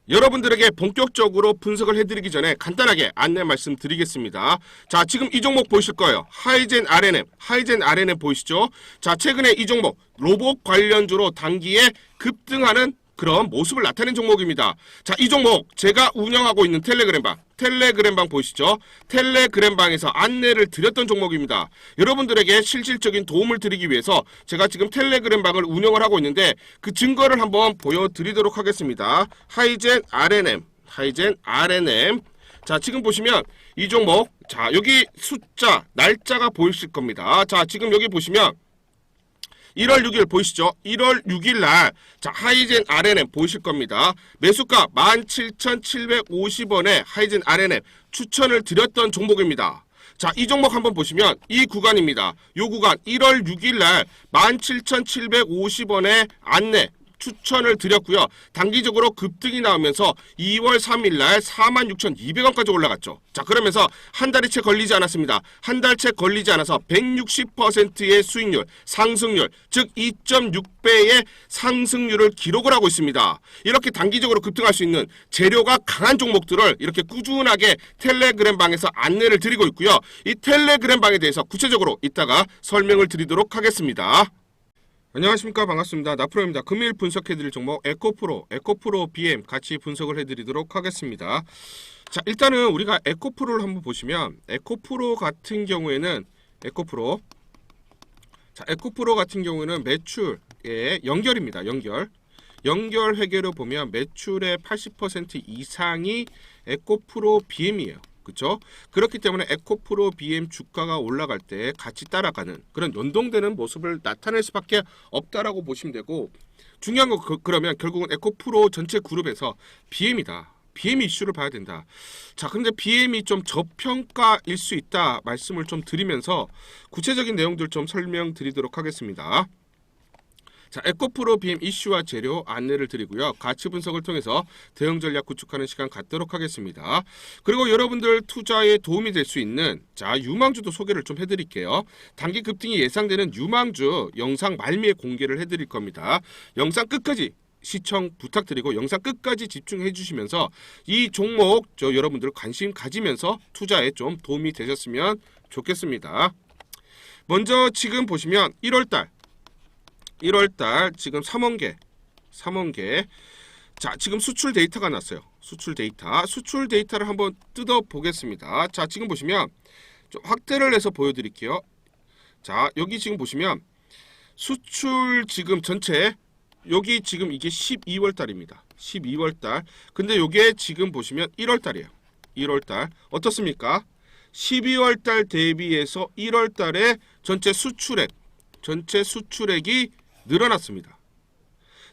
여러분들에게 본격적으로 분석을 해드리기 전에 간단하게 안내 말씀드리겠습니다. 자, 지금 이 종목 보이실 거예요. 하이젠 RNM 보이시죠? 자, 최근에 이 종목 로봇 관련주로 단기에 급등하는 그런 모습을 나타낸 종목입니다. 자, 이 종목 제가 운영하고 있는 텔레그램방 보이시죠? 텔레그램방에서 안내를 드렸던 종목입니다. 여러분들에게 실질적인 도움을 드리기 위해서 제가 지금 텔레그램방을 운영을 하고 있는데 그 증거를 한번 보여드리도록 하겠습니다. 하이젠 RNM. 자, 지금 보시면 이 종목, 자, 여기 숫자, 날짜가 보이실 겁니다. 자, 지금 여기 보시면 1월 6일 보이시죠? 1월 6일 날, 자, 하이젠 RNM 보이실 겁니다. 매수가 17,750원에 하이젠 RNM 추천을 드렸던 종목입니다. 자, 이 종목 한번 보시면 이 구간입니다. 이 구간 1월 6일 날 17,750원에 안내 추천을 드렸고요. 단기적으로 급등이 나오면서 2월 3일 날 46,200원까지 올라갔죠. 자, 그러면서 한 달이 채 걸리지 않았습니다. 한 달 채 걸리지 않아서 160%의 수익률, 상승률, 즉 2.6배의 상승률을 기록을 하고 있습니다. 이렇게 단기적으로 급등할 수 있는 재료가 강한 종목들을 이렇게 꾸준하게 텔레그램방에서 안내를 드리고 있고요. 이 텔레그램방에 대해서 구체적으로 이따가 설명을 드리도록 하겠습니다. 안녕하십니까, 반갑습니다. 나프로입니다. 금일 분석해드릴 종목 에코프로 BM 같이 분석을 해드리도록 하겠습니다. 자, 일단은 우리가 에코프로를 한번 보시면 에코프로 같은 경우에는 에코프로 같은 경우에는 매출의 연결입니다. 연결 회계로 보면 매출의 80% 이상이 에코프로 BM이에요. 그렇죠? 그렇기 때문에 에코프로 BM 주가가 올라갈 때 같이 따라가는 그런 연동되는 모습을 나타낼 수밖에 없다라고 보시면 되고, 중요한 거 그러면 결국은 에코프로 전체 그룹에서 BM이다. BM 이슈를 봐야 된다. 자, 근데 BM이 좀 저평가일 수 있다 말씀을 좀 드리면서 구체적인 내용들 좀 설명드리도록 하겠습니다. 자, 에코프로 BM 이슈와 재료 안내를 드리고요. 가치 분석을 통해서 대응 전략 구축하는 시간 갖도록 하겠습니다. 그리고 여러분들 투자에 도움이 될 수 있는, 자, 유망주도 소개를 좀 해드릴게요. 단기 급등이 예상되는 유망주 영상 말미에 공개를 해드릴 겁니다. 영상 끝까지 시청 부탁드리고 영상 끝까지 집중해 주시면서 이 종목 여러분들 관심 가지면서 투자에 좀 도움이 되셨으면 좋겠습니다. 먼저 지금 보시면 1월달 지금 3원계. 자, 지금 수출 데이터가 났어요. 수출 데이터를 한번 뜯어 보겠습니다. 자, 지금 보시면 좀 확대를 해서 보여드릴게요. 자, 여기 지금 보시면 수출 지금 전체, 여기 지금 이게 12월 달입니다. 12월 달. 근데 요게 지금 보시면 1월 달이에요. 1월 달. 어떻습니까? 12월 달 대비해서 1월 달에 전체 수출액이 늘어났습니다.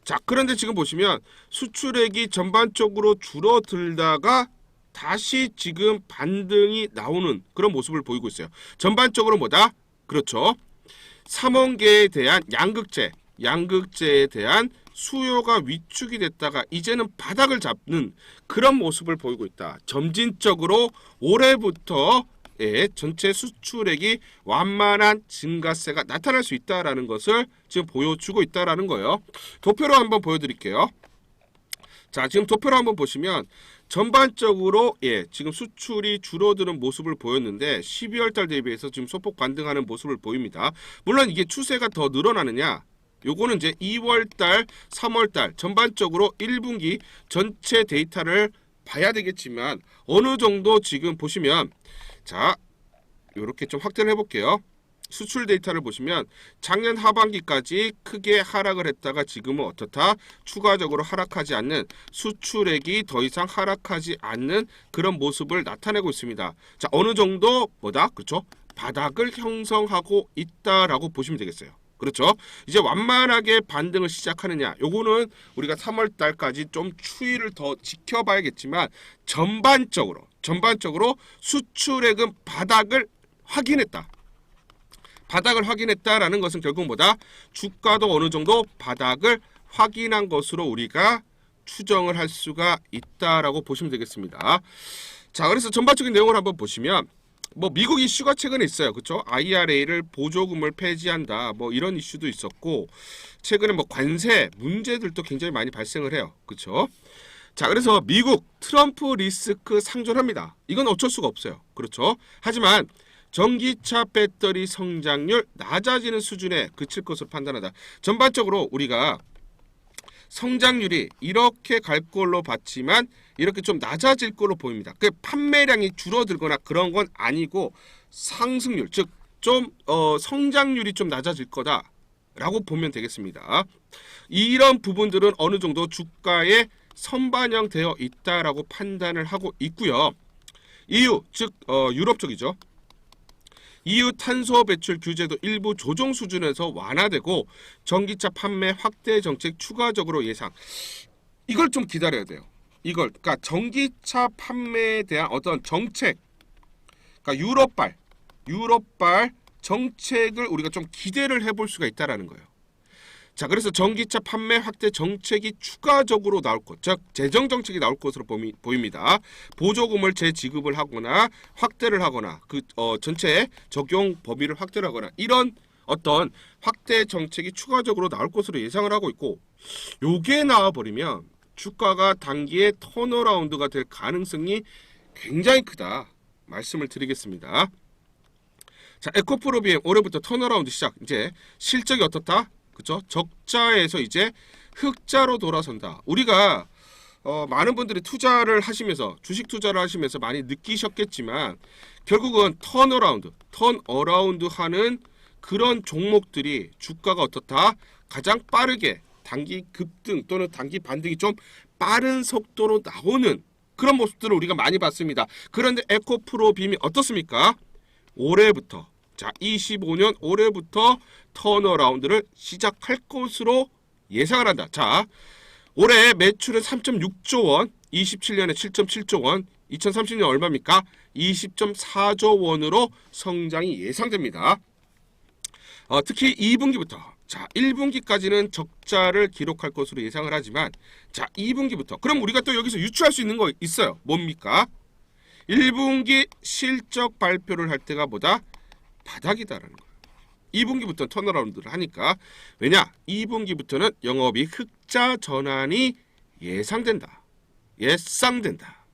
자, 그런데 지금 보시면 수출액이 전반적으로 줄어들다가 다시 지금 반등이 나오는 그런 모습을 보이고 있어요. 전반적으로 뭐다? 그렇죠. 3원계에 대한 양극재에 대한 수요가 위축이 됐다가 이제는 바닥을 잡는 그런 모습을 보이고 있다. 점진적으로 올해부터 전체 수출액이 완만한 증가세가 나타날 수 있다라는 것을 지금 보여주고 있다라는 거예요. 도표로 한번 보여드릴게요. 자, 지금 도표로 한번 보시면 전반적으로 지금 수출이 줄어드는 모습을 보였는데 12월 달 대비해서 지금 소폭 반등하는 모습을 보입니다. 물론 이게 추세가 더 늘어나느냐? 요거는 이제 2월 달, 3월 달 전반적으로 1분기 전체 데이터를 봐야 되겠지만 어느 정도 지금 보시면, 자, 이렇게 좀 확대를 해볼게요. 수출 데이터를 보시면 작년 하반기까지 크게 하락을 했다가 지금은 어떻다? 추가적으로 하락하지 않는, 수출액이 더 이상 하락하지 않는 그런 모습을 나타내고 있습니다. 자, 어느 정도 뭐다? 그렇죠? 바닥을 형성하고 있다라고 보시면 되겠어요. 그렇죠? 이제 완만하게 반등을 시작하느냐, 요거는 우리가 3월 달까지 좀 추이를 더 지켜봐야겠지만 전반적으로 수출액은 바닥을 확인했다라는 것은 결국 뭐다? 주가도 어느 정도 바닥을 확인한 것으로 우리가 추정을 할 수가 있다라고 보시면 되겠습니다. 자, 그래서 전반적인 내용을 한번 보시면 뭐 미국 이슈가 최근에 있어요. 그렇죠? IRA를 보조금을 폐지한다. 뭐 이런 이슈도 있었고, 최근에 뭐 관세 문제들도 굉장히 많이 발생을 해요. 그렇죠? 자, 그래서 미국 트럼프 리스크 상존합니다. 이건 어쩔 수가 없어요. 그렇죠? 하지만 전기차 배터리 성장률 낮아지는 수준에 그칠 것으로 판단하다. 전반적으로 우리가 성장률이 이렇게 갈 걸로 봤지만 이렇게 좀 낮아질 걸로 보입니다. 그 판매량이 줄어들거나 그런 건 아니고 상승률, 즉 좀 성장률이 좀 낮아질 거다라고 보면 되겠습니다. 이런 부분들은 어느 정도 주가에 선반영되어 있다라고 판단을 하고 있고요. EU, 즉 유럽 쪽이죠. EU 탄소 배출 규제도 일부 조정 수준에서 완화되고 전기차 판매 확대 정책 추가적으로 예상. 이걸 좀 기다려야 돼요. 이걸 그러니까 전기차 판매에 대한 어떤 정책, 그러니까 유럽발 정책을 우리가 좀 기대를 해볼 수가 있다라는 거예요. 자, 그래서 전기차 판매 확대 정책이 추가적으로 나올 것, 즉 재정 정책이 나올 것으로 보입니다. 보조금을 재지급을 하거나 확대를 하거나 그 전체 적용 범위를 확대를 하거나 이런 어떤 확대 정책이 추가적으로 나올 것으로 예상을 하고 있고, 요게 나와버리면 주가가 단기에 턴어라운드가 될 가능성이 굉장히 크다 말씀을 드리겠습니다. 자, 에코프로 BM 올해부터 턴어라운드 시작. 이제 실적이 어떻다? 그렇죠? 적자에서 이제 흑자로 돌아선다. 우리가 많은 분들이 투자를 하시면서 주식 투자를 하시면서 많이 느끼셨겠지만 결국은 턴어라운드 하는 그런 종목들이 주가가 어떻다? 가장 빠르게 단기 급등 또는 단기 반등이 좀 빠른 속도로 나오는 그런 모습들을 우리가 많이 봤습니다. 그런데 에코프로 BM이 어떻습니까? 올해부터 25년 올해부터 턴어라운드를 시작할 것으로 예상을 한다. 자, 올해 매출은 3.6조 원, 27년에 7.7조 원, 2030년 얼마입니까? 20.4조 원으로 성장이 예상됩니다. 특히 2분기부터 1분기까지는 적자를 기록할 것으로 예상을 하지만 2분기부터 그럼 우리가 또 여기서 유추할 수 있는 거 있어요. 뭡니까? 1분기 실적 발표를 할 때가 뭐다? 바닥이다라는 거예요. 2분기부터 턴어라운드를 하니까 왜냐? 2분기부터는 영업이익 흑자 전환이 예상된다.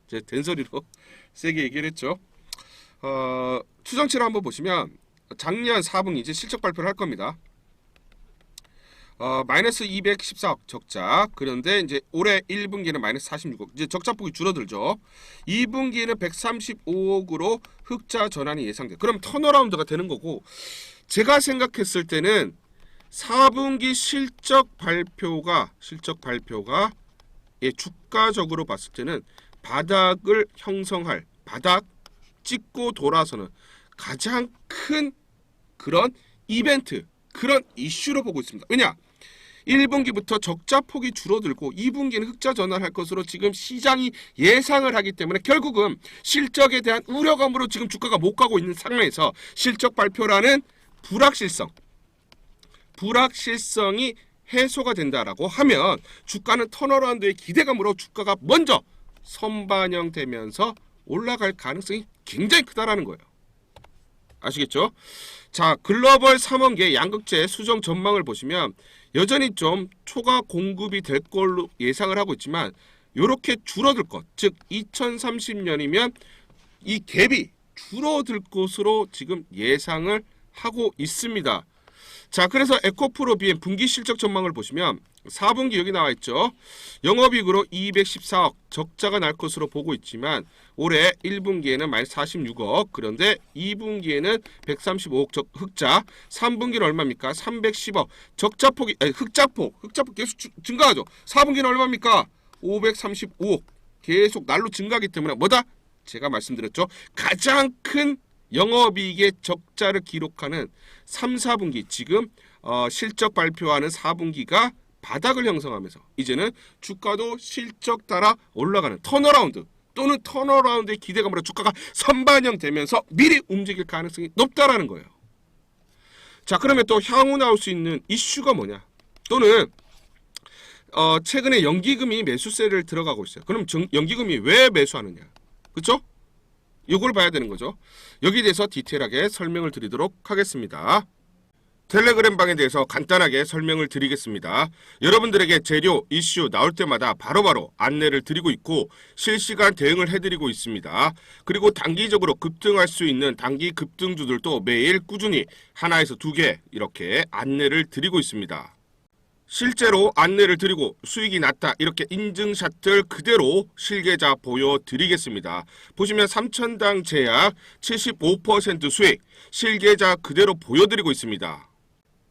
이제 된소리로 세게 얘기를 했죠. 추정치를 한번 보시면 작년 4분기 이제 실적 발표를 할 겁니다. 마이너스 214억 적자. 그런데 이제 올해 1분기는 마이너스 46억. 이제 적자폭이 줄어들죠. 2분기는 135억으로 흑자 전환이 예상돼. 그럼 턴어라운드가 되는 거고, 제가 생각했을 때는 4분기 실적 발표가 주가적으로 봤을 때는 바닥을 형성할, 바닥 찍고 돌아서는 가장 큰 그런 이벤트, 그런 이슈로 보고 있습니다. 왜냐? 1분기부터 적자폭이 줄어들고 2분기는 흑자 전환할 것으로 지금 시장이 예상을 하기 때문에 결국은 실적에 대한 우려감으로 지금 주가가 못 가고 있는 상황에서 실적 발표라는 불확실성이 해소가 된다라고 하면 주가는 턴어라운드의 기대감으로 주가가 먼저 선반영되면서 올라갈 가능성이 굉장히 크다라는 거예요. 아시겠죠? 자, 글로벌 3원계 양극재 수정 전망을 보시면 여전히 좀 초과 공급이 될 걸로 예상을 하고 있지만 이렇게 줄어들 것, 즉 2030년이면 이 갭이 줄어들 것으로 지금 예상을 하고 있습니다. 자, 그래서 에코프로 BM 분기 실적 전망을 보시면 4분기 여기 나와 있죠. 영업이익으로 214억 적자가 날 것으로 보고 있지만 올해 1분기에는 마이너스 46억, 그런데 2분기에는 135억 흑자, 3분기는 얼마입니까? 310억. 흑자폭 계속 증가하죠. 4분기는 얼마입니까? 535억. 계속 날로 증가하기 때문에 뭐다? 제가 말씀드렸죠. 가장 큰 영업이익의 적자를 기록하는 3, 4분기, 지금 실적 발표하는 4분기가 바닥을 형성하면서 이제는 주가도 실적 따라 올라가는 턴어라운드 또는 턴어라운드의 기대감으로 주가가 선반영되면서 미리 움직일 가능성이 높다라는 거예요. 자, 그러면 또 향후 나올 수 있는 이슈가 뭐냐? 또는 최근에 연기금이 매수세를 들어가고 있어요. 그럼 연기금이 왜 매수하느냐? 그렇죠? 이걸 봐야 되는 거죠. 여기에 대해서 디테일하게 설명을 드리도록 하겠습니다. 텔레그램방에 대해서 간단하게 설명을 드리겠습니다. 여러분들에게 재료, 이슈 나올 때마다 바로바로 안내를 드리고 있고 실시간 대응을 해드리고 있습니다. 그리고 단기적으로 급등할 수 있는 단기 급등주들도 매일 꾸준히 하나에서 2개 이렇게 안내를 드리고 있습니다. 실제로 안내를 드리고 수익이 났다 이렇게 인증샷을 그대로 실계좌 보여드리겠습니다. 보시면 3천당 제약 75% 수익 실계좌 그대로 보여드리고 있습니다.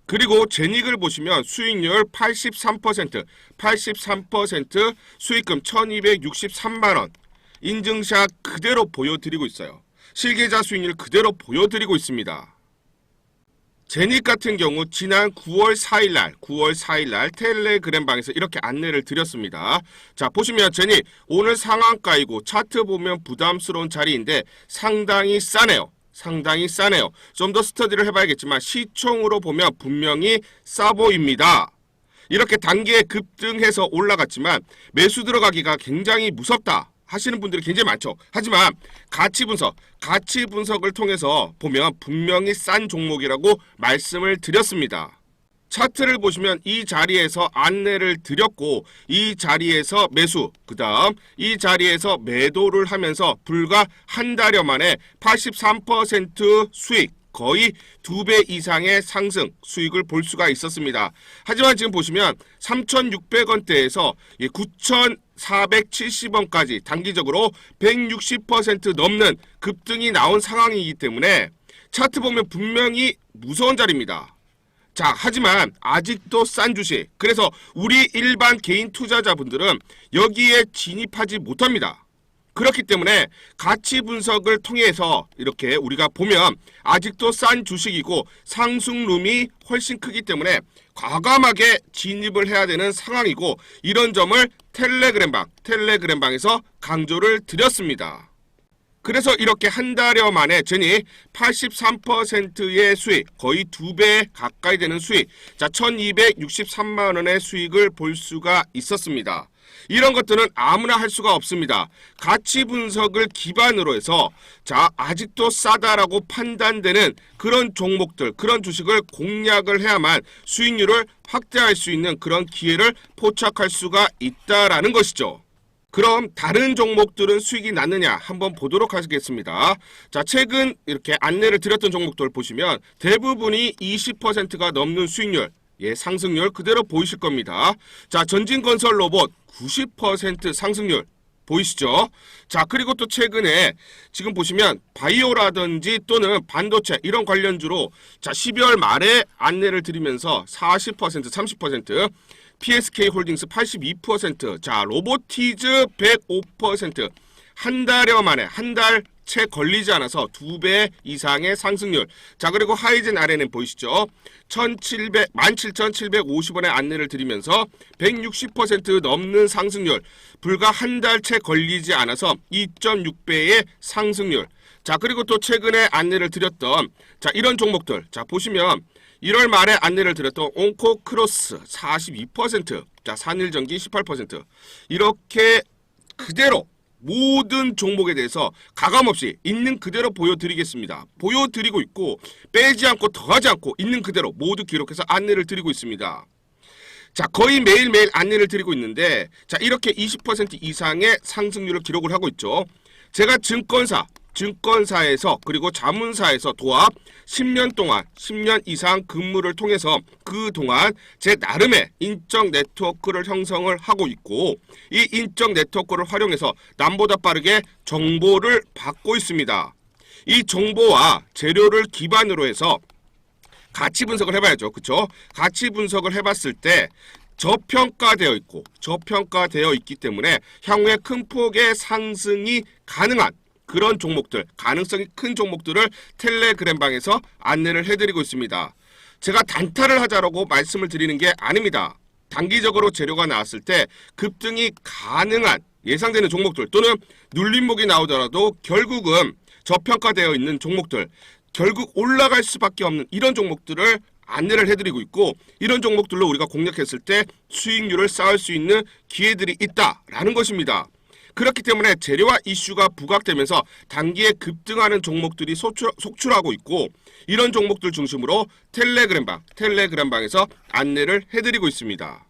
그리고 제닉을 보시면 수익률 83%, 수익금 1263만원 인증샷 그대로 보여드리고 있어요. 실계좌 수익률 그대로 보여드리고 있습니다. 제닉 같은 경우 지난 9월 4일날 텔레그램방에서 이렇게 안내를 드렸습니다. 자, 보시면 제닉 오늘 상한가이고 차트 보면 부담스러운 자리인데 상당히 싸네요. 좀 더 스터디를 해봐야겠지만 시총으로 보면 분명히 싸 보입니다. 이렇게 단기에 급등해서 올라갔지만 매수 들어가기가 굉장히 무섭다 하시는 분들이 굉장히 많죠. 하지만 가치 분석을 통해서 보면 분명히 싼 종목이라고 말씀을 드렸습니다. 차트를 보시면 이 자리에서 안내를 드렸고 이 자리에서 매수, 그 다음 이 자리에서 매도를 하면서 불과 한 달여 만에 83% 수익, 거의 2배 이상의 상승 수익을 볼 수가 있었습니다. 하지만 지금 보시면 3,600원대에서 9,470원까지 단기적으로 160% 넘는 급등이 나온 상황이기 때문에 차트 보면 분명히 무서운 자리입니다. 자, 하지만 아직도 싼 주식, 그래서 우리 일반 개인 투자자분들은 여기에 진입하지 못합니다. 그렇기 때문에 가치 분석을 통해서 이렇게 우리가 보면 아직도 싼 주식이고 상승룸이 훨씬 크기 때문에 과감하게 진입을 해야 되는 상황이고 이런 점을 텔레그램방에서 강조를 드렸습니다. 그래서 이렇게 한 달여 만에 제닉 83%의 수익, 거의 2배 가까이 되는 수익, 자 1263만원의 수익을 볼 수가 있었습니다. 이런 것들은 아무나 할 수가 없습니다. 가치 분석을 기반으로 해서 자 아직도 싸다라고 판단되는 그런 종목들, 그런 주식을 공략을 해야만 수익률을 확대할 수 있는 그런 기회를 포착할 수가 있다라는 것이죠. 그럼 다른 종목들은 수익이 났느냐 한번 보도록 하겠습니다. 자, 최근 이렇게 안내를 드렸던 종목들 보시면 대부분이 20%가 넘는 수익률, 상승률 그대로 보이실 겁니다. 자, 전진건설 로봇 90% 상승률 보이시죠? 자, 그리고 또 최근에 지금 보시면 바이오라든지 또는 반도체 이런 관련주로 자 12월 말에 안내를 드리면서 40%, 30%, PSK 홀딩스 82%, 자 로보티즈 105%, 한 달여 만에 한 달 채 걸리지 않아서 2배 이상의 상승률. 자, 그리고 하이젠 RNM 보이시죠? 17,750원의 안내를 드리면서 160% 넘는 상승률, 불과 한 달 채 걸리지 않아서 2.6배의 상승률. 자, 그리고 또 최근에 안내를 드렸던 자 이런 종목들, 자 보시면 1월 말에 안내를 드렸던 온코크로스 42%, 자 산일전기 18%, 이렇게 그대로 모든 종목에 대해서 가감없이 있는 그대로 보여드리겠습니다. 보여드리고 있고 빼지 않고 더하지 않고 있는 그대로 모두 기록해서 안내를 드리고 있습니다. 자, 거의 매일매일 안내를 드리고 있는데 자 이렇게 20% 이상의 상승률을 기록을 하고 있죠. 제가 증권사에서 그리고 자문사에서 도합 10년 동안 10년 이상 근무를 통해서 그동안 제 나름의 인적 네트워크를 형성을 하고 있고 이 인적 네트워크를 활용해서 남보다 빠르게 정보를 받고 있습니다. 이 정보와 재료를 기반으로 해서 가치 분석을 해봐야죠. 그쵸? 가치 분석을 해봤을 때 저평가되어 있기 때문에 향후에 큰 폭의 상승이 가능한 그런 종목들, 가능성이 큰 종목들을 텔레그램방에서 안내를 해드리고 있습니다. 제가 단타를 하자라고 말씀을 드리는 게 아닙니다. 단기적으로 재료가 나왔을 때 급등이 가능한 예상되는 종목들 또는 눌림목이 나오더라도 결국은 저평가되어 있는 종목들, 결국 올라갈 수밖에 없는 이런 종목들을 안내를 해드리고 있고 이런 종목들로 우리가 공략했을 때 수익률을 쌓을 수 있는 기회들이 있다라는 것입니다. 그렇기 때문에 재료화 이슈가 부각되면서 단기에 급등하는 종목들이 속출하고 있고, 이런 종목들 중심으로 텔레그램방에서 안내를 해드리고 있습니다.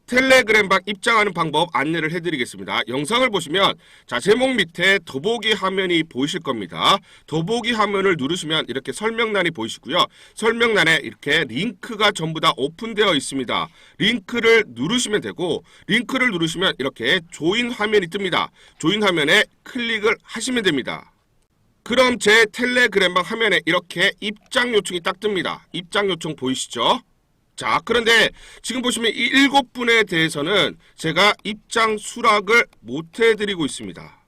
텔레그램방 입장하는 방법 안내를 해드리겠습니다. 영상을 보시면 자, 제목 밑에 더보기 화면이 보이실 겁니다. 더보기 화면을 누르시면 이렇게 설명란이 보이시고요. 설명란에 이렇게 링크가 전부 다 오픈되어 있습니다. 링크를 누르시면 되고, 링크를 누르시면 이렇게 조인 화면이 뜹니다. 조인 화면에 클릭을 하시면 됩니다. 그럼 제 텔레그램방 화면에 이렇게 입장 요청이 딱 뜹니다. 입장 요청 보이시죠? 자, 그런데 지금 보시면 이 7분에 대해서는 제가 입장 수락을 못 해드리고 있습니다.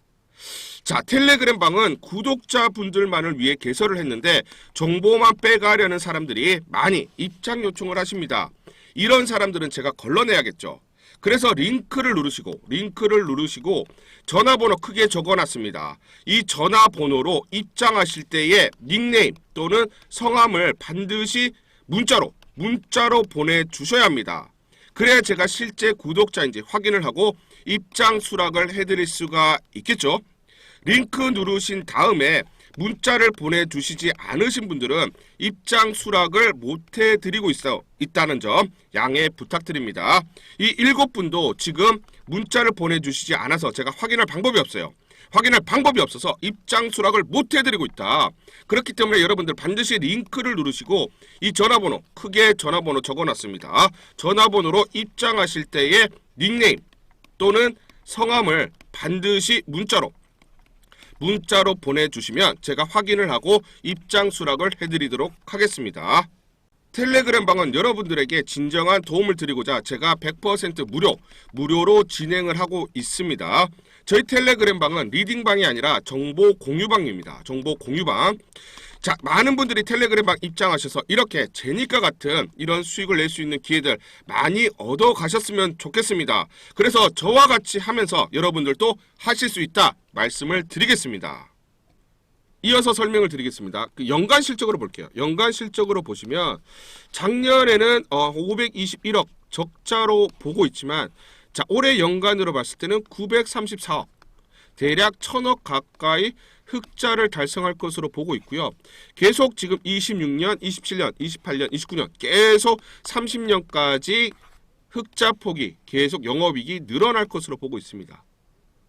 자, 텔레그램 방은 구독자분들만을 위해 개설을 했는데 정보만 빼가려는 사람들이 많이 입장 요청을 하십니다. 이런 사람들은 제가 걸러내야겠죠. 그래서 링크를 누르시고 전화번호 크게 적어놨습니다. 이 전화번호로 입장하실 때에 닉네임 또는 성함을 반드시 문자로 보내주셔야 합니다. 그래야 제가 실제 구독자인지 확인을 하고 입장 수락을 해드릴 수가 있겠죠. 링크 누르신 다음에 문자를 보내주시지 않으신 분들은 입장 수락을 못해드리고 있다는 점 양해 부탁드립니다. 이 7분도 지금 문자를 보내주시지 않아서 제가 확인할 방법이 없어요. 확인할 방법이 없어서 입장 수락을 못 해드리고 있다. 그렇기 때문에 여러분들 반드시 링크를 누르시고 이 전화번호, 크게 전화번호 적어놨습니다. 전화번호로 입장하실 때의 닉네임 또는 성함을 반드시 문자로 보내주시면 제가 확인을 하고 입장 수락을 해드리도록 하겠습니다. 텔레그램 방은 여러분들에게 진정한 도움을 드리고자 제가 100% 무료로 진행을 하고 있습니다. 저희 텔레그램 방은 리딩방이 아니라 정보 공유방입니다. 정보 공유방. 자, 많은 분들이 텔레그램 방 입장하셔서 이렇게 제니까 같은 이런 수익을 낼 수 있는 기회들 많이 얻어 가셨으면 좋겠습니다. 그래서 저와 같이 하면서 여러분들도 하실 수 있다 말씀을 드리겠습니다. 이어서 설명을 드리겠습니다. 연간 실적으로 볼게요. 연간 실적으로 보시면 작년에는 521억 적자로 보고 있지만, 자, 올해 연간으로 봤을 때는 934억, 대략 1000억 가까이 흑자를 달성할 것으로 보고 있고요. 계속 지금 26년, 27년, 28년, 29년 계속 30년까지 흑자 폭이 계속 영업이익이 늘어날 것으로 보고 있습니다.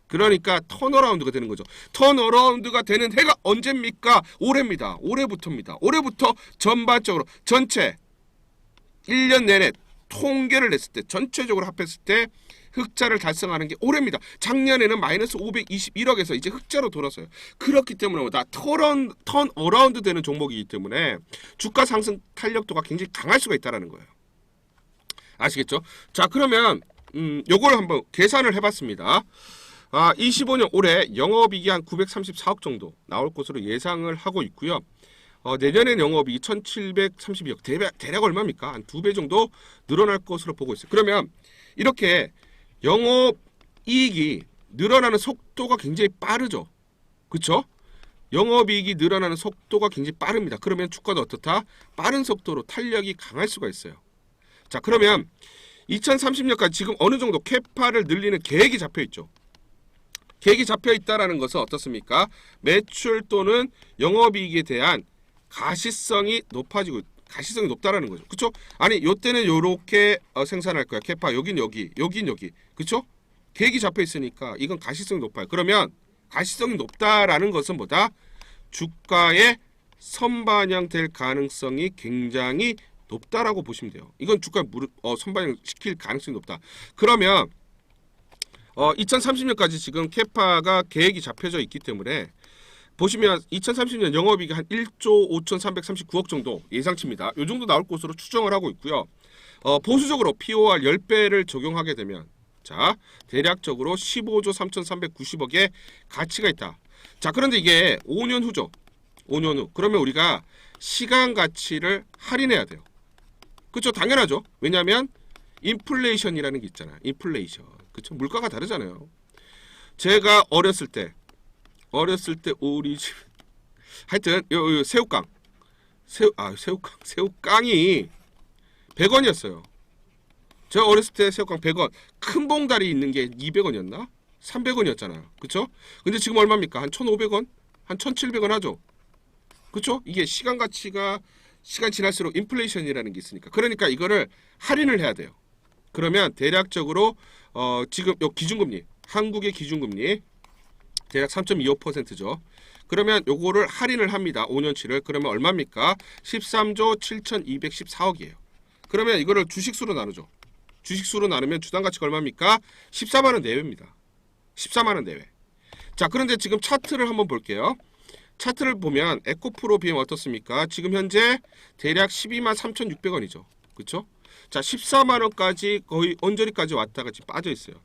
그러니까 턴어라운드가 되는 거죠. 턴어라운드가 되는 해가 언제입니까? 올해입니다. 올해부터입니다. 올해부터 전반적으로 전체 1년 내내 통계를 냈을 때 전체적으로 합했을 때 흑자를 달성하는 게 올해입니다. 작년에는 마이너스 521억에서 이제 흑자로 돌아서요. 그렇기 때문에 다 턴어라운드 되는 종목이기 때문에 주가 상승 탄력도가 굉장히 강할 수가 있다는 거예요. 아시겠죠? 자, 그러면 요걸 한번 계산을 해봤습니다. 25년 올해 영업이익이 한 934억 정도 나올 것으로 예상을 하고 있고요. 내년에 영업이익이 1732억, 대략 얼마입니까? 한 2배 정도 늘어날 것으로 보고 있어요. 그러면 이렇게 영업이익이 늘어나는 속도가 굉장히 빠르죠. 그렇죠? 영업이익이 늘어나는 속도가 굉장히 빠릅니다. 그러면 주가도 어떻다? 빠른 속도로 탄력이 강할 수가 있어요. 자, 그러면 2030년까지 지금 어느 정도 캐파를 늘리는 계획이 잡혀 있죠. 계획이 잡혀 있다라는 것은 어떻습니까? 매출 또는 영업이익에 대한 가시성이 높다라는 거죠. 그렇죠? 아니, 요때는 요렇게 생산할 거야. 캐파 여긴 여기. 그렇죠? 계획이 잡혀 있으니까 이건 가시성이 높아요. 그러면 가시성이 높다라는 것은 뭐다? 주가에 선반영될 가능성이 굉장히 높다라고 보시면 돼요. 이건 주가에 선반영 시킬 가능성이 높다. 그러면 2030년까지 지금 캐파가 계획이 잡혀져 있기 때문에 보시면 2030년 영업이익이 한 1조 5,339억 정도 예상치입니다. 이 정도 나올 것으로 추정을 하고 있고요. 보수적으로 POR 10배를 적용하게 되면 자, 대략적으로 15조 3,390억의 가치가 있다. 자, 그런데 이게 5년 후죠. 5년 후. 그러면 우리가 시간 가치를 할인해야 돼요. 그렇죠? 당연하죠. 왜냐하면 인플레이션이라는 게 있잖아요. 인플레이션. 그렇죠? 물가가 다르잖아요. 제가 어렸을 때 우리 집 하여튼 요 새우깡 새우깡이 100원이었어요. 제가 어렸을 때 새우깡 100원, 큰 봉다리 있는 게 200원이었나? 300원이었잖아요. 그쵸? 근데 지금 얼마입니까? 한 1,500원? 한 1,700원 하죠? 그쵸? 이게 시간 가치가 시간 지날수록 인플레이션이라는 게 있으니까. 그러니까 이거를 할인을 해야 돼요. 그러면 대략적으로 지금 요 기준금리, 한국의 기준금리 대략 3.25%죠. 그러면 요거를 할인을 합니다. 5년치를. 그러면 얼마입니까? 13조 7,214억이에요. 그러면 이거를 주식수로 나누죠. 주식수로 나누면 주당 가치가 얼마입니까? 14만 원 내외입니다. 14만 원 내외. 자, 그런데 지금 차트를 한번 볼게요. 차트를 보면 에코프로 BM 어떻습니까? 지금 현재 대략 12만 3,600원이죠. 그렇죠? 자, 14만 원까지 거의 언저리까지 왔다가 지금 빠져 있어요.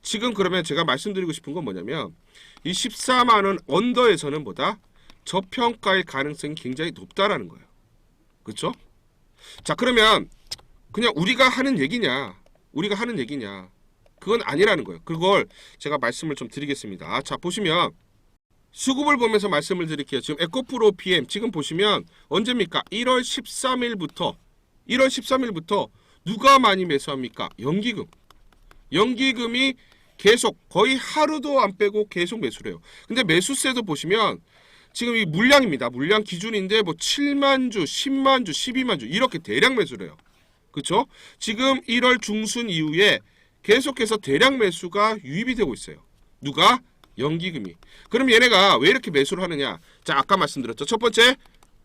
지금 그러면 제가 말씀드리고 싶은 건 뭐냐면 이 14만 원 언더에서는 보다 저평가일 가능성이 굉장히 높다라는 거예요. 그렇죠? 자, 그러면 그냥 우리가 하는 얘기냐? 그건 아니라는 거예요. 그걸 제가 말씀을 좀 드리겠습니다. 자, 보시면 수급을 보면서 말씀을 드릴게요. 지금 에코프로 PM 지금 보시면 언제입니까? 1월 13일부터 누가 많이 매수합니까? 연기금. 연기금이 계속 거의 하루도 안 빼고 계속 매수를 해요. 근데 매수세도 보시면 지금 이 물량입니다. 물량 기준인데 뭐 7만 주, 10만 주, 12만 주 이렇게 대량 매수를 해요. 그렇죠? 지금 1월 중순 이후에 계속해서 대량 매수가 유입이 되고 있어요. 누가? 연기금이. 그럼 얘네가 왜 이렇게 매수를 하느냐? 자, 아까 말씀드렸죠. 첫 번째,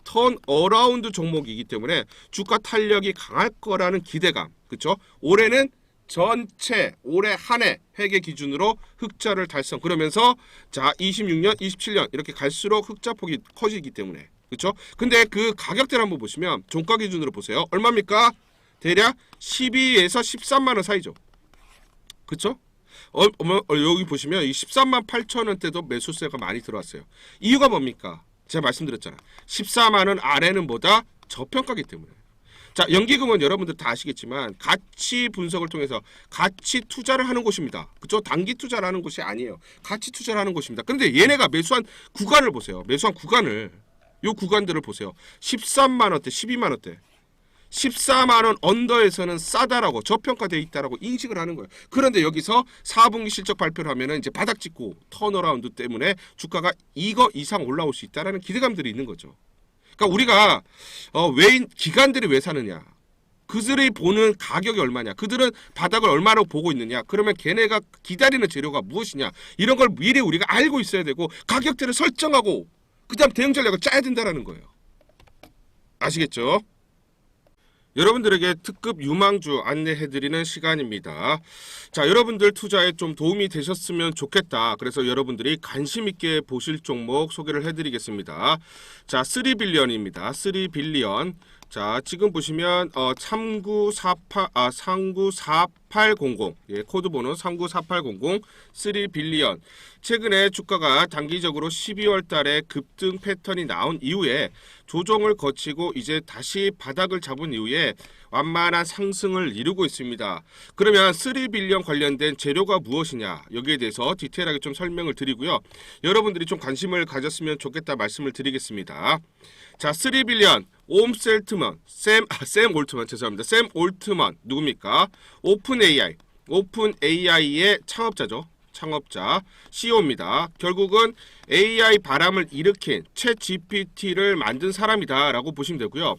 턴 어라운드 종목이기 때문에 주가 탄력이 강할 거라는 기대감. 그렇죠? 올해는 전체 올해 한 해 회계 기준으로 흑자를 달성. 그러면서 자, 26년, 27년 이렇게 갈수록 흑자 폭이 커지기 때문에. 그렇죠? 근데 그 가격대를 한번 보시면 종가 기준으로 보세요. 얼마입니까? 대략 12에서 13만 원 사이죠. 그렇죠? 여기 보시면 이 13만 8천 원대도 매수세가 많이 들어왔어요. 이유가 뭡니까? 제가 말씀드렸잖아. 14만 원 아래는 보다 저평가기 때문에. 자, 연기금은 여러분들 다 아시겠지만 가치 분석을 통해서 가치 투자를 하는 곳입니다. 그렇죠? 단기 투자를 하는 곳이 아니에요. 가치 투자를 하는 곳입니다. 근데 얘네가 매수한 구간을 보세요. 매수한 구간을. 요 구간들을 보세요. 13만 원대, 12만 원대. 14만 원 언더에서는 싸다라고 저평가되어 있다라고 인식을 하는 거예요. 그런데 여기서 4분기 실적 발표를 하면은 이제 바닥 찍고 턴어라운드 때문에 주가가 이거 이상 올라올 수 있다라는 기대감들이 있는 거죠. 그러니까 우리가 왜 기관들이 왜 사느냐? 그들이 보는 가격이 얼마냐? 그들은 바닥을 얼마나 보고 있느냐? 그러면 걔네가 기다리는 재료가 무엇이냐? 이런 걸 미리 우리가 알고 있어야 되고 가격대를 설정하고 그다음 대응 전략을 짜야 된다라는 거예요. 아시겠죠? 여러분들에게 특급 유망주 안내해드리는 시간입니다. 자, 여러분들 투자에 좀 도움이 되셨으면 좋겠다. 그래서 여러분들이 관심 있게 보실 종목 소개를 해드리겠습니다. 자, 3빌리언입니다. 3빌리언. 자, 지금 보시면 394800 예, 코드 번호 394800 3빌리언. 최근에 주가가 단기적으로 12월 달에 급등 패턴이 나온 이후에 조정을 거치고 이제 다시 바닥을 잡은 이후에 완만한 상승을 이루고 있습니다. 그러면 3빌리언 관련된 재료가 무엇이냐? 여기에 대해서 디테일하게 좀 설명을 드리고요. 여러분들이 좀 관심을 가졌으면 좋겠다 말씀을 드리겠습니다. 자, 3빌리언 옴 셀트먼, 샘 올트먼 죄송합니다. 샘 올트먼 누굽니까? 오픈AI의 창업자죠. 창업자 CEO입니다. 결국은 AI 바람을 일으킨 챗 GPT를 만든 사람이다라고 보시면 되고요.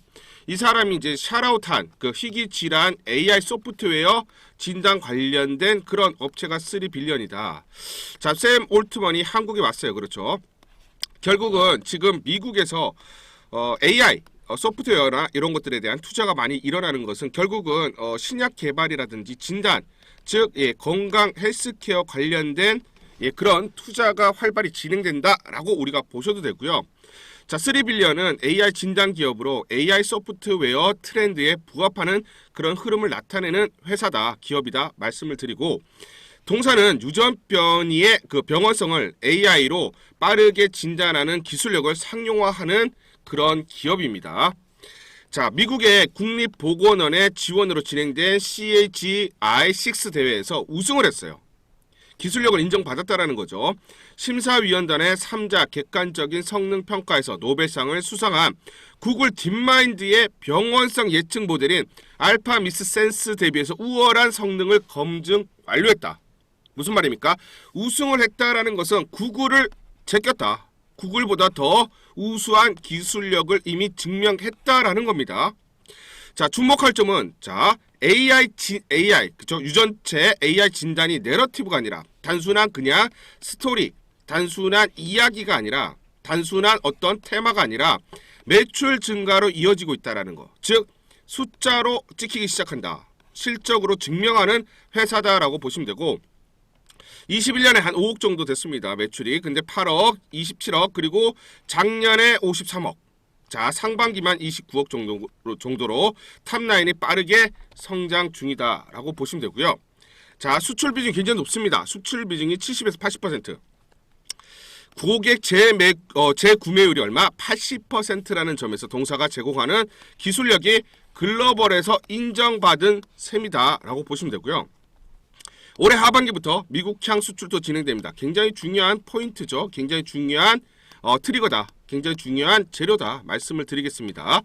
이 사람이 이제 샤라웃한 그 희귀 질환 AI 소프트웨어 진단 관련된 그런 업체가 3빌리언이다. 자, 샘 올트먼이 한국에 왔어요. 그렇죠? 결국은 지금 미국에서 AI 소프트웨어나 이런 것들에 대한 투자가 많이 일어나는 것은 결국은 신약 개발이라든지 진단, 즉 건강 헬스케어 관련된 그런 투자가 활발히 진행된다라고 우리가 보셔도 되고요. 자, 3빌리언은 AI 진단 기업으로 AI 소프트웨어 트렌드에 부합하는 그런 흐름을 나타내는 회사다, 기업이다 말씀을 드리고, 동사는 유전변이의 그 병원성을 AI로 빠르게 진단하는 기술력을 상용화하는 그런 기업입니다. 자, 미국의 국립보건원의 지원으로 진행된 CHI6 대회에서 우승을 했어요. 기술력을 인정받았다라는 거죠. 심사위원단의 3자 객관적인 성능 평가에서 노벨상을 수상한 구글 딥마인드의 병원성 예측 모델인 알파 미스 센스 대비해서 우월한 성능을 검증 완료했다. 무슨 말입니까? 우승을 했다라는 것은 구글을 제꼈다. 구글보다 더 우수한 기술력을 이미 증명했다라는 겁니다. 자, 주목할 점은 자, AI 그죠? 유전체 AI 진단이 내러티브가 아니라 단순한 그냥 스토리, 단순한 이야기가 아니라 단순한 어떤 테마가 아니라 매출 증가로 이어지고 있다라는 거. 즉 숫자로 찍히기 시작한다. 실적으로 증명하는 회사다라고 보시면 되고 21년에 한 5억 정도 됐습니다. 매출이. 근데 8억, 27억, 그리고 작년에 53억. 자, 상반기만 29억 정도로 탑라인이 빠르게 성장 중이다라고 보시면 되고요. 자, 수출 비중이 굉장히 높습니다. 수출 비중이 70에서 80%. 고객 재구매율이 얼마? 80%라는 점에서 동사가 제공하는 기술력이 글로벌에서 인정받은 셈이다라고 보시면 되고요. 올해 하반기부터 미국향 수출도 진행됩니다. 굉장히 중요한 포인트죠. 굉장히 중요한 트리거다. 굉장히 중요한 재료다. 말씀을 드리겠습니다.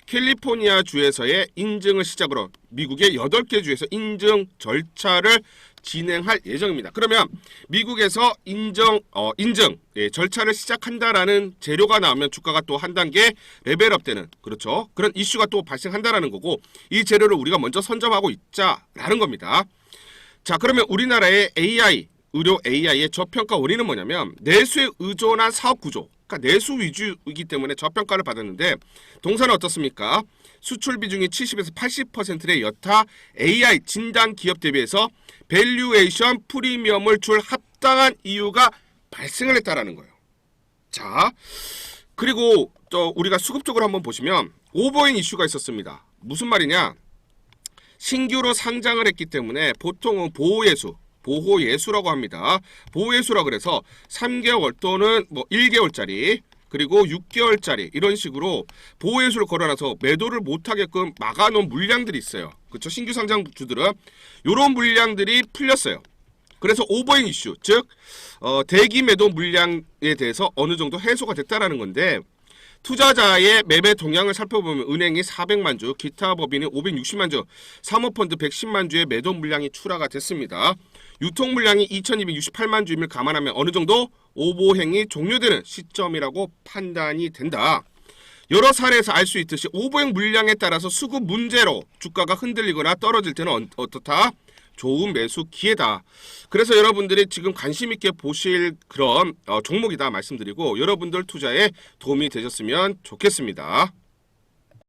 캘리포니아 주에서의 인증을 시작으로 미국의 8개 주에서 인증 절차를 진행할 예정입니다. 그러면 미국에서 인증 절차를 시작한다라는 재료가 나오면 주가가 또 한 단계 레벨업되는 그렇죠. 그런 이슈가 또 발생한다라는 거고 이 재료를 우리가 먼저 선점하고 있자라는 겁니다. 자, 그러면 우리나라의 의료 AI의 저평가 원인은 뭐냐면 내수에 의존한 사업 구조, 그러니까 내수 위주이기 때문에 저평가를 받았는데 동사는 어떻습니까? 수출 비중이 70에서 80%의 여타 AI 진단 기업 대비해서 밸류에이션 프리미엄을 줄 합당한 이유가 발생을 했다라는 거예요. 자, 그리고 또 우리가 수급적으로 한번 보시면 오버인 이슈가 있었습니다. 무슨 말이냐? 신규로 상장을 했기 때문에 보통은 보호예수라고 합니다. 보호예수라 그래서 3개월 또는 뭐 1개월짜리 그리고 6개월짜리 이런 식으로 보호예수를 걸어놔서 매도를 못하게끔 막아놓은 물량들이 있어요. 그렇죠? 신규 상장주들은 이런 물량들이 풀렸어요. 그래서 오버인 이슈, 즉 대기 매도 물량에 대해서 어느 정도 해소가 됐다라는 건데 투자자의 매매 동향을 살펴보면 은행이 400만 주, 기타 법인이 560만 주, 사모펀드 110만 주의 매도 물량이 출하가 됐습니다. 유통 물량이 2268만 주임을 감안하면 어느 정도 오버행이 종료되는 시점이라고 판단이 된다. 여러 사례에서 알 수 있듯이 오버행 물량에 따라서 수급 문제로 주가가 흔들리거나 떨어질 때는 어떻다? 좋은 매수 기회다. 그래서 여러분들이 지금 관심 있게 보실 그런 종목이다 말씀드리고 여러분들 투자에 도움이 되셨으면 좋겠습니다.